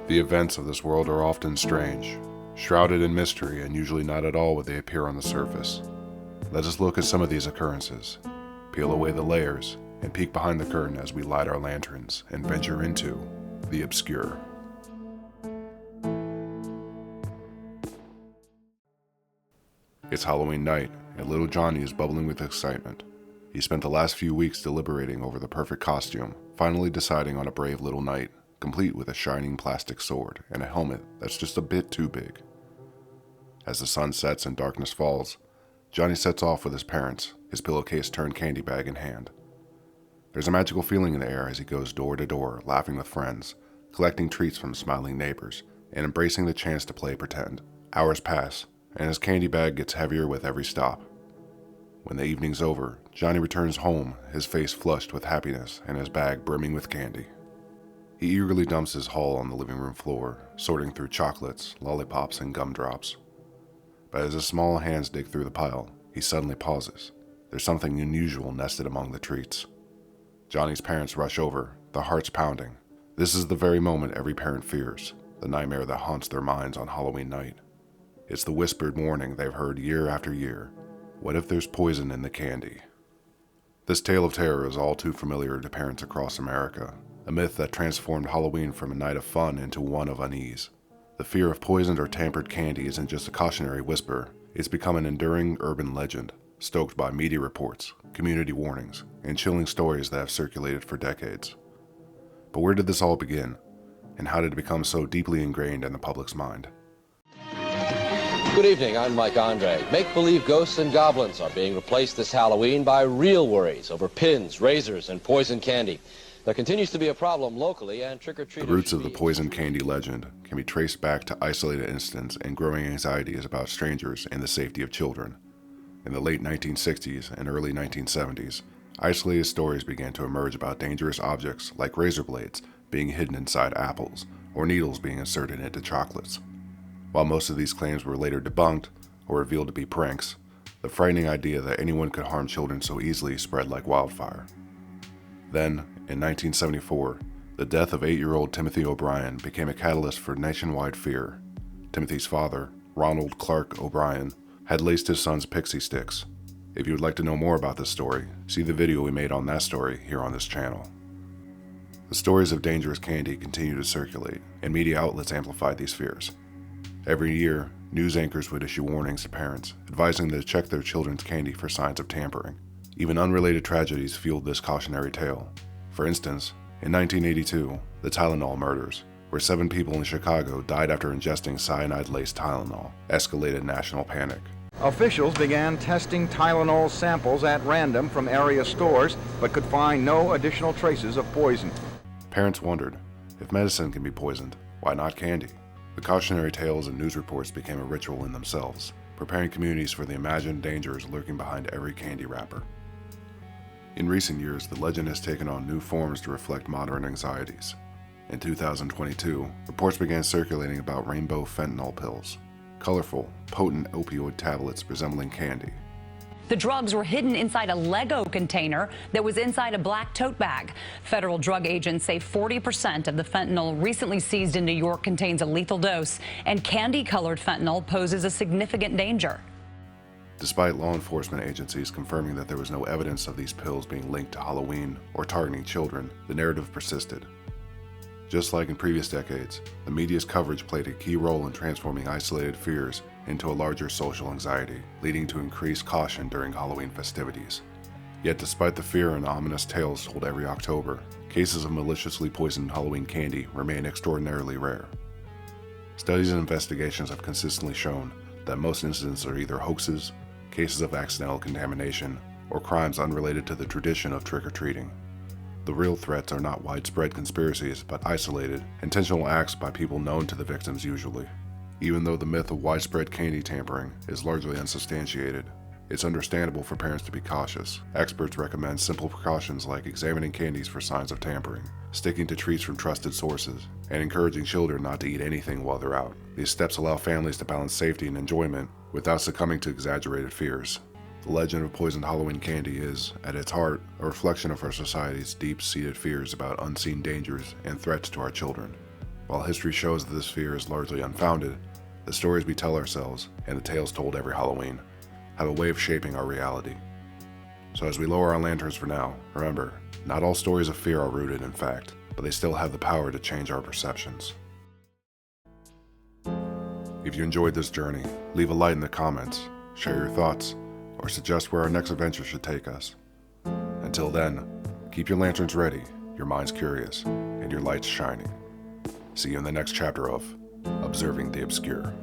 The events of this world are often strange, shrouded in mystery, and usually not at all what they appear on the surface. Let us look at some of these occurrences, peel away the layers, and peek behind the curtain as we light our lanterns and venture into the obscure. It's Halloween night, and little Johnny is bubbling with excitement. He spent the last few weeks deliberating over the perfect costume, finally deciding on a brave little knight, complete with a shining plastic sword and a helmet that's just a bit too big. As the sun sets and darkness falls, Johnny sets off with his parents, his pillowcase turned candy bag in hand. There's a magical feeling in the air as he goes door to door, laughing with friends, collecting treats from smiling neighbors, and embracing the chance to play pretend. Hours pass, and his candy bag gets heavier with every stop. When the evening's over, Johnny returns home, his face flushed with happiness and his bag brimming with candy. He eagerly dumps his haul on the living room floor, sorting through chocolates, lollipops, and gumdrops. But as his small hands dig through the pile, he suddenly pauses. There's something unusual nested among the treats. Johnny's parents rush over, their hearts pounding. This is the very moment every parent fears, the nightmare that haunts their minds on Halloween night. It's the whispered warning they've heard year after year. What if there's poison in the candy? This tale of terror is all too familiar to parents across America, a myth that transformed Halloween from a night of fun into one of unease. The fear of poisoned or tampered candy isn't just a cautionary whisper, it's become an enduring urban legend, stoked by media reports, community warnings, and chilling stories that have circulated for decades. But where did this all begin? And how did it become so deeply ingrained in the public's mind? Good evening, I'm Mike Andre. Make-believe ghosts and goblins are being replaced this Halloween by real worries over pins, razors, and poison candy. There continues to be a problem locally, and trick-or-treaters... The roots of the poison candy legend can be traced back to isolated incidents and growing anxieties about strangers and the safety of children. In the late 1960s and early 1970s, isolated stories began to emerge about dangerous objects like razor blades being hidden inside apples or needles being inserted into chocolates. While most of these claims were later debunked or revealed to be pranks, the frightening idea that anyone could harm children so easily spread like wildfire. Then, in 1974, the death of 8-year-old Timothy O'Brien became a catalyst for nationwide fear. Timothy's father, Ronald Clark O'Brien, had laced his son's pixie sticks. If you would like to know more about this story, see the video we made on that story here on this channel. The stories of dangerous candy continue to circulate, and media outlets amplified these fears. Every year, news anchors would issue warnings to parents, advising them to check their children's candy for signs of tampering. Even unrelated tragedies fueled this cautionary tale. For instance, in 1982, the Tylenol murders, where 7 people in Chicago died after ingesting cyanide-laced Tylenol, escalated national panic. Officials began testing Tylenol samples at random from area stores, but could find no additional traces of poison. Parents wondered, if medicine can be poisoned, why not candy? The cautionary tales and news reports became a ritual in themselves, preparing communities for the imagined dangers lurking behind every candy wrapper. In recent years, the legend has taken on new forms to reflect modern anxieties. In 2022, reports began circulating about rainbow fentanyl pills, colorful, potent opioid tablets resembling candy. The drugs were hidden inside a Lego container that was inside a black tote bag. Federal drug agents say 40% of the fentanyl recently seized in New York contains a lethal dose, and candy-colored fentanyl poses a significant danger. Despite law enforcement agencies confirming that there was no evidence of these pills being linked to Halloween or targeting children, the narrative persisted. Just like in previous decades, the media's coverage played a key role in transforming isolated fears into a larger social anxiety, leading to increased caution during Halloween festivities. Yet despite the fear and ominous tales told every October, cases of maliciously poisoned Halloween candy remain extraordinarily rare. Studies and investigations have consistently shown that most incidents are either hoaxes, cases of accidental contamination, or crimes unrelated to the tradition of trick-or-treating. The real threats are not widespread conspiracies, but isolated, intentional acts by people known to the victims usually. Even though the myth of widespread candy tampering is largely unsubstantiated, it's understandable for parents to be cautious. Experts recommend simple precautions like examining candies for signs of tampering, sticking to treats from trusted sources, and encouraging children not to eat anything while they're out. These steps allow families to balance safety and enjoyment without succumbing to exaggerated fears. The legend of poisoned Halloween candy is, at its heart, a reflection of our society's deep-seated fears about unseen dangers and threats to our children. While history shows that this fear is largely unfounded, the stories we tell ourselves, and the tales told every Halloween, have a way of shaping our reality. So as we lower our lanterns for now, remember, not all stories of fear are rooted in fact, but they still have the power to change our perceptions. If you enjoyed this journey, leave a light in the comments, share your thoughts, or suggest where our next adventure should take us. Until then, keep your lanterns ready, your minds curious, and your lights shining. See you in the next chapter of Observing the Obscure.